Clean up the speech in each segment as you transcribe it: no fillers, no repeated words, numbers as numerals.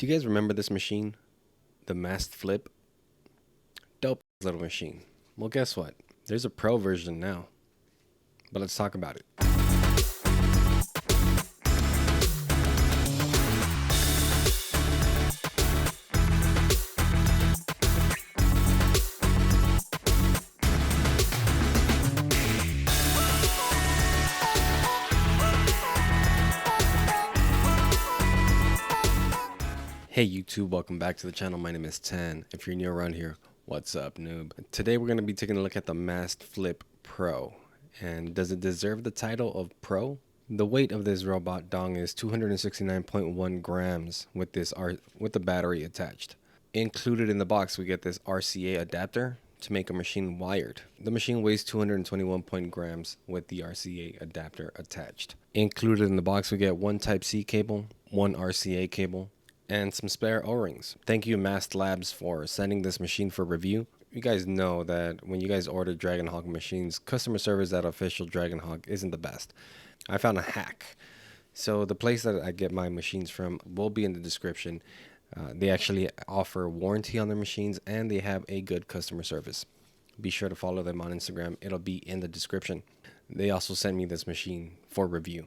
Do you guys remember this machine? The MAST FLIP? Dope little machine. Well, guess what? There's a pro version now. But let's talk about it. Hey YouTube, welcome back to the channel. My name is Tan. If you're new around here, what's up, noob? Today we're going to be taking a look at the MAST FLIP PRO. And does it deserve the title of Pro? The weight of this robot dong is 269.1 grams with the battery attached. Included in the box we get this RCA adapter to make a machine wired. The machine weighs 221 grams with the RCA adapter attached. Included in the box we get one Type-C cable, one RCA cable, and some spare O-rings. Thank you MAST Labs for sending this machine for review. You guys know that when you guys order Dragonhawk machines, customer service at official Dragonhawk isn't the best. I found a hack. So the place that I get my machines from will be in the description. They actually offer warranty on their machines and they have a good customer service. Be sure to follow them on Instagram. It'll be in the description. They also sent me this machine for review.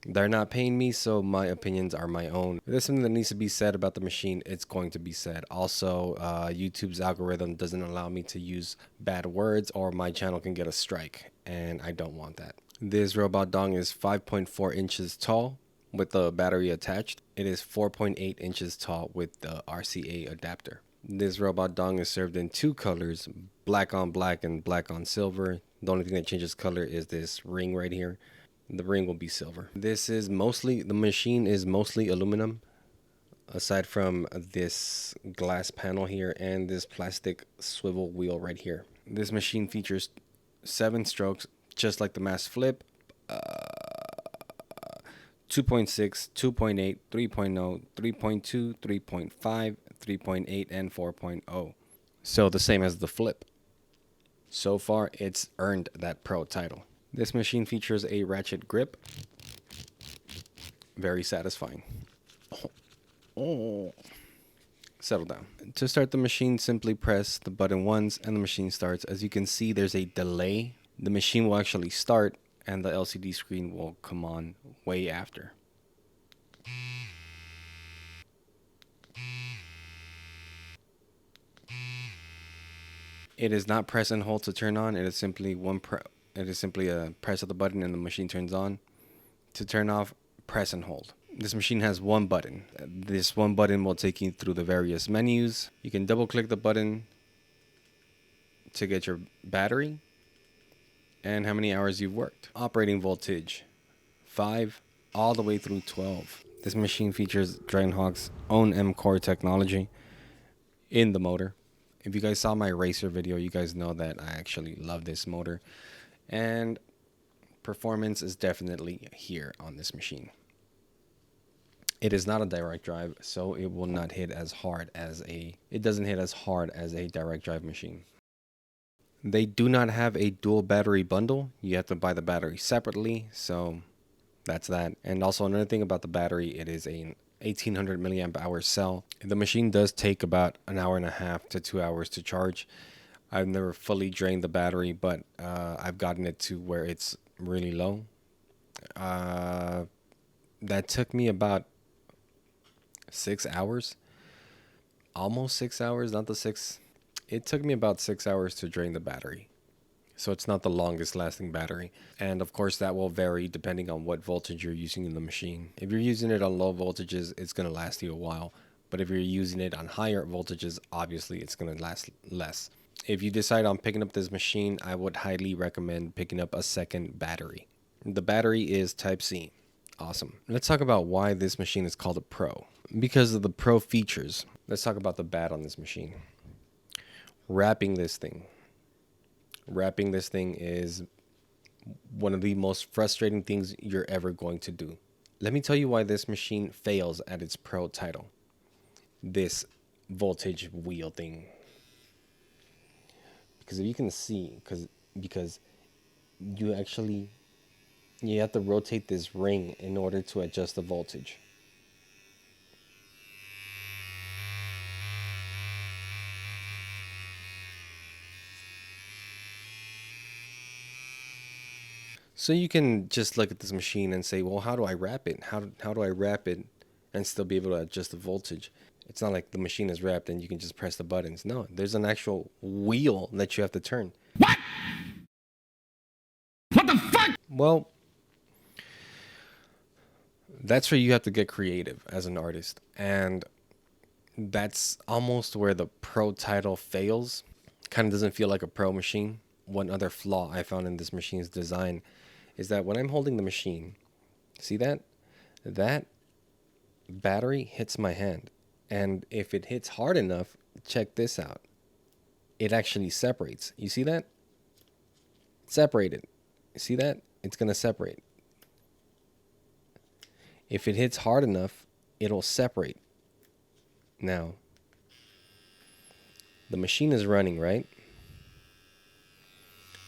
They're not paying me, so my opinions are my own. If there's something that needs to be said about the machine, it's going to be said. Also, YouTube's algorithm doesn't allow me to use bad words or my channel can get a strike, and I don't want that. This robot dong is 5.4 inches tall with the battery attached. It is 4.8 inches tall with the RCA adapter. This robot dong is served in two colors, black on black and black on silver. The only thing that changes color is this ring right here. The ring will be silver. The machine is mostly aluminum, aside from this glass panel here and this plastic swivel wheel right here. This machine features 7 strokes, just like the MAST FLIP, 2.6, 2.8, 3.0, 3.2, 3.5, 3.8, and 4.0. So the same as the Flip. So far, it's earned that pro title. This machine features a ratchet grip. Very satisfying. Oh. Settle down. To start the machine, simply press the button once and the machine starts. As you can see, there's a delay. The machine will actually start and the LCD screen will come on way after. It is not press and hold to turn on. It is simply a press of the button and the machine turns on. To turn off, press and hold. This machine has one button. This one button will take you through the various menus. You can double click the button to get your battery and how many hours you've worked. Operating voltage, 5 all the way through 12. This machine features Dragonhawk's own M-Core technology in the motor. If you guys saw my racer video, you guys know that I actually love this motor. And performance is definitely here on this machine. It is not a direct drive, so it will not hit as hard as it doesn't hit as hard as a direct drive machine. They do not have a dual battery bundle. You have to buy the battery separately, so that's that. And also another thing about the battery, it is a 1800 milliamp hour cell. The machine does take about an hour and a half to 2 hours to charge. I've never fully drained the battery, but I've gotten it to where it's really low. That took me about 6 hours. Almost 6 hours, not the 6. It took me about 6 hours to drain the battery. So it's not the longest lasting battery. And of course that will vary depending on what voltage you're using in the machine. If you're using it on low voltages, it's going to last you a while. But if you're using it on higher voltages, obviously it's going to last less. If you decide on picking up this machine, I would highly recommend picking up a second battery. The battery is Type-C. Awesome. Let's talk about why this machine is called a Pro. Because of the Pro features. Let's talk about the bad on this machine. Wrapping this thing is one of the most frustrating things you're ever going to do. Let me tell you why this machine fails at its Pro title. This voltage wheel thing. Because if you can see, because you have to rotate this ring in order to adjust the voltage. So you can just look at this machine and say, well, how do I wrap it? How do I wrap it and still be able to adjust the voltage? It's not like the machine is wrapped and you can just press the buttons. No, there's an actual wheel that you have to turn. What? What the fuck? Well, that's where you have to get creative as an artist. And that's almost where the pro title fails. Kind of doesn't feel like a pro machine. One other flaw I found in this machine's design is that when I'm holding the machine, see that? That battery hits my hand. And if it hits hard enough, check this out. It actually separates. You see that? Separated. See that? It's going to separate. If it hits hard enough, it'll separate. Now, the machine is running, right?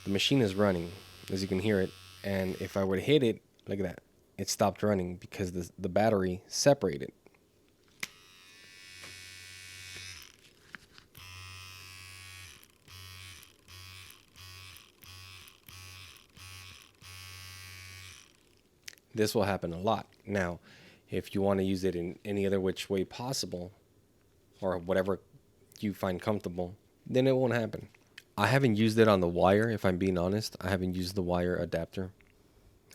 The machine is running, as you can hear it. And if I were to hit it, look at that. It stopped running because the battery separated. This will happen a lot. Now, if you want to use it in any other which way possible, or whatever you find comfortable, then it won't happen. I haven't used it on the wire, if I'm being honest. I haven't used the wire adapter.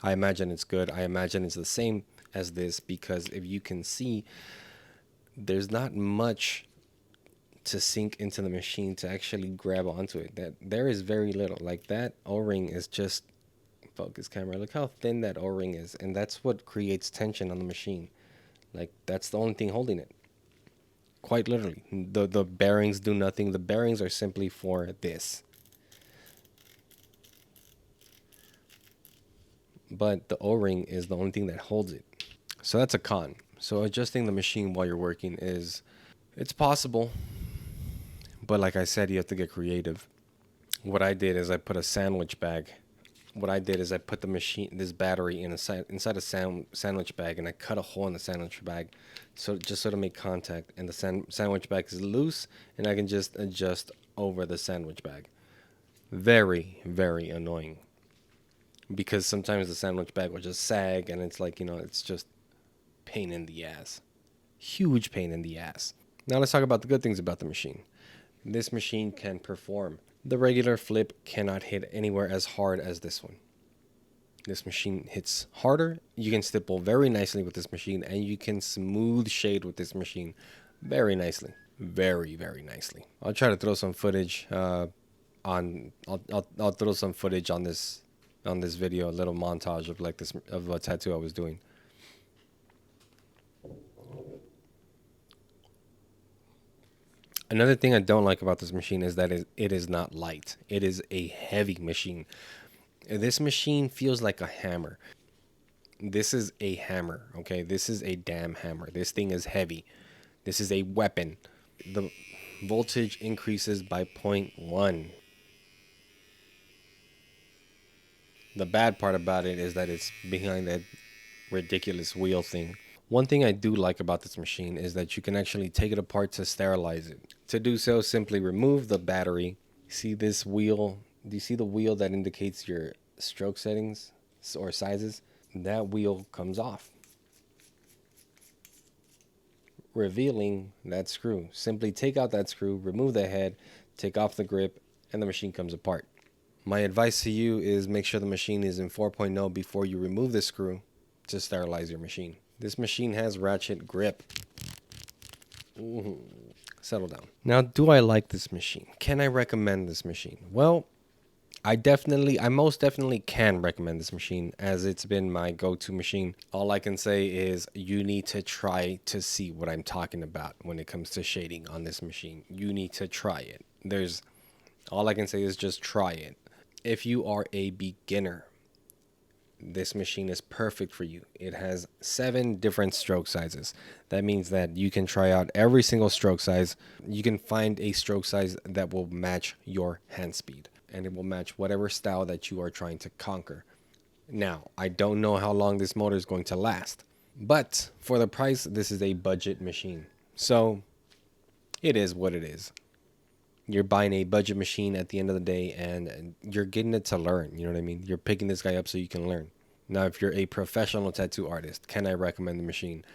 I imagine it's good. I imagine it's the same as this because if you can see, there's not much to sink into the machine to actually grab onto it. That there is very little. Like that O-ring is just, focus camera, look how thin that O-ring is, and that's what creates tension on the machine. Like that's the only thing holding it. Quite literally. The bearings do nothing. The bearings are simply for this. But the O-ring is the only thing that holds it. So that's a con. So adjusting the machine while you're working it's possible. But like I said, you have to get creative. What I did is I put a sandwich bag. I put the machine, this battery inside a sandwich bag, and I cut a hole in the sandwich bag, so to make contact. And the sandwich bag is loose, and I can just adjust over the sandwich bag. Very, very annoying. Because sometimes the sandwich bag will just sag, and it's like, it's just pain in the ass. Huge pain in the ass. Now let's talk about the good things about the machine. This machine can perform. The regular flip cannot hit anywhere as hard as this one. This machine hits harder. You can stipple very nicely with this machine, and you can smooth shade with this machine very nicely. Very, very nicely. I'll try to throw some footage I'll throw some footage on this video, a little montage of of a tattoo I was doing. Another thing I don't like about this machine is that it is not light. It is a heavy machine. This machine feels like a hammer. This is a hammer, okay? This is a damn hammer. This thing is heavy. This is a weapon. The voltage increases by 0.1. The bad part about it is that it's behind that ridiculous wheel thing. One thing I do like about this machine is that you can actually take it apart to sterilize it. To do so, simply remove the battery. See this wheel? Do you see the wheel that indicates your stroke settings or sizes? That wheel comes off, revealing that screw. Simply take out that screw, remove the head, take off the grip, and the machine comes apart. My advice to you is make sure the machine is in 4.0 before you remove the screw to sterilize your machine. This machine has ratchet grip. Ooh. Settle down. Now, do I like this machine? Can I recommend this machine? Well, I most definitely can recommend this machine, as it's been my go-to machine. All I can say is you need to try to see what I'm talking about when it comes to shading on this machine. You need to try it. All I can say is just try it. If you are a beginner, this machine is perfect for you. It has 7 different stroke sizes. That means that you can try out every single stroke size. You can find a stroke size that will match your hand speed, and it will match whatever style that you are trying to conquer. Now, I don't know how long this motor is going to last, but for the price, this is a budget machine. So it is what it is. You're buying a budget machine at the end of the day, and you're getting it to learn. You know what I mean? You're picking this guy up so you can learn. Now, if you're a professional tattoo artist, can I recommend the machine?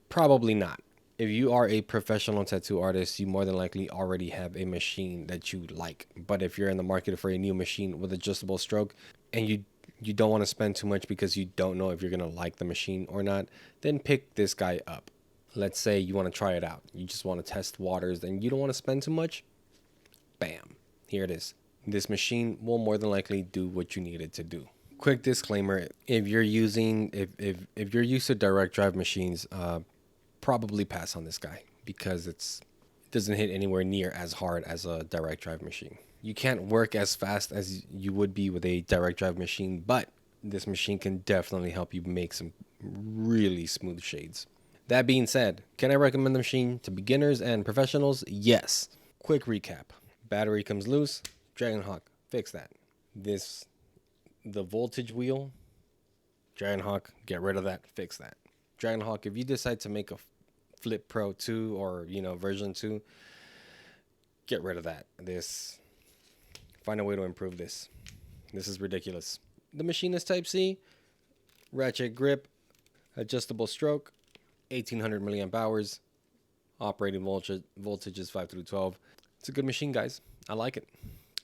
Probably not. If you are a professional tattoo artist, you more than likely already have a machine that you like. But if you're in the market for a new machine with adjustable stroke, and you don't want to spend too much because you don't know if you're going to like the machine or not, then pick this guy up. Let's say you want to try it out. You just want to test waters and you don't want to spend too much. Bam, here it is. This machine will more than likely do what you need it to do. Quick disclaimer: if you're using if you're used to direct drive machines, probably pass on this guy because it doesn't hit anywhere near as hard as a direct drive machine. You can't work as fast as you would be with a direct drive machine, but this machine can definitely help you make some really smooth shades. That being said, can I recommend the machine to beginners and professionals? Yes. Quick recap: battery comes loose, Dragonhawk, fix that. The voltage wheel, Dragonhawk, get rid of that, fix that. Dragonhawk, if you decide to make a Flip Pro 2 or version 2, get rid of that. Find a way to improve this. This is ridiculous. The machine is Type C, ratchet grip, adjustable stroke, 1800 milliamp hours, operating voltage is 5 through 12. It's a good machine, guys. I like it.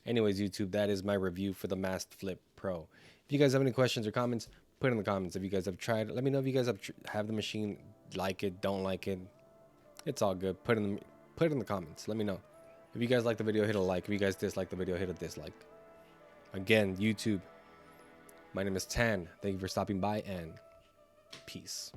Anyways, YouTube, that is my review for the MAST FLIP Pro. If you guys have any questions or comments, put it in the comments. If you guys have tried, let me know if you guys have the machine, like it, don't like it. It's all good. Put it in the comments. Let me know. If you guys like the video, hit a like. If you guys dislike the video, hit a dislike. Again, YouTube, my name is Tan. Thank you for stopping by, and peace.